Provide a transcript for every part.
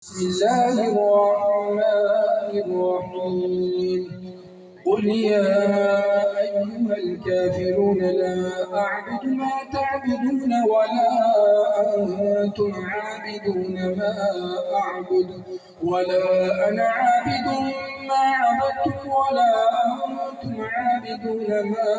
بسم الله الرحمن الرحيم قل يا أيها الكافرون لا أعبد ما تعبدون ولا أنتم عابدون ما أعبد ولا أنا عابد ما عبدتم ولا أنتم عابدون ما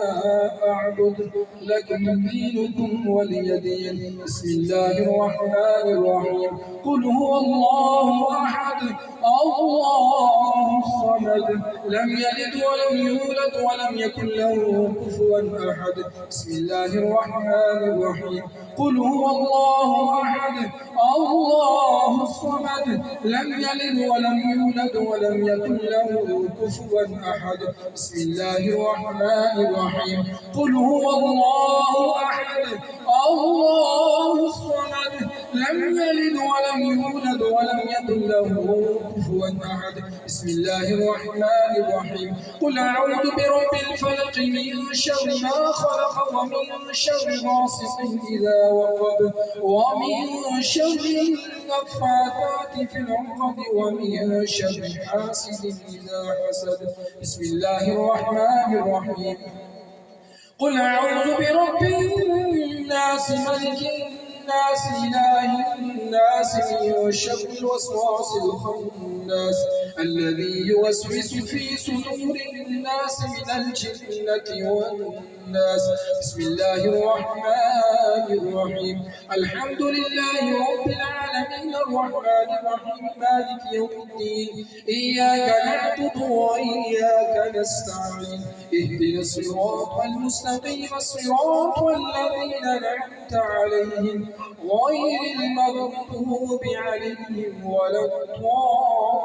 أعبد لكم دينكم ولي دين. بسم الله الرحمن الرحيم قل هو الله أحد الله الصمد لم يلد ولم يولد ولم يكن له كفوا أحد. بسم الله الرحمن الرحيم قل هو الله أحد الله الصمد لم يلد ولم يولد ولم يكن له كفوا أحد. بسم الله الرحمن الرحيم قل هو الله أحد الله الصمد لم يلد ولم يولد ولم يكن له كفوا أحد. بسم الله الرحمن الرحيم قل أعوذ برب الفلق من شر ما خلق ومن شر غاسق إذا وقب ومن شر النفاثات في العقد ومن شر حاسد إذا حسد. بسم الله الرحمن الرحيم قل أعوذ برب الناس ملك الناس إله الناس من شر الوسواس الخناس الذي يوسوس في صدور الناس من الجنة والناس. بسم الله الرحمن الرحيم الحمد لله رب العالمين الرحمن الرحيم مالك يوم الدين إياك نعبد وإياك نستعين اهدنا الصراط المستقيم صراط الذين أنعمت عليهم غير المغضوب عليهم ولا الضالين.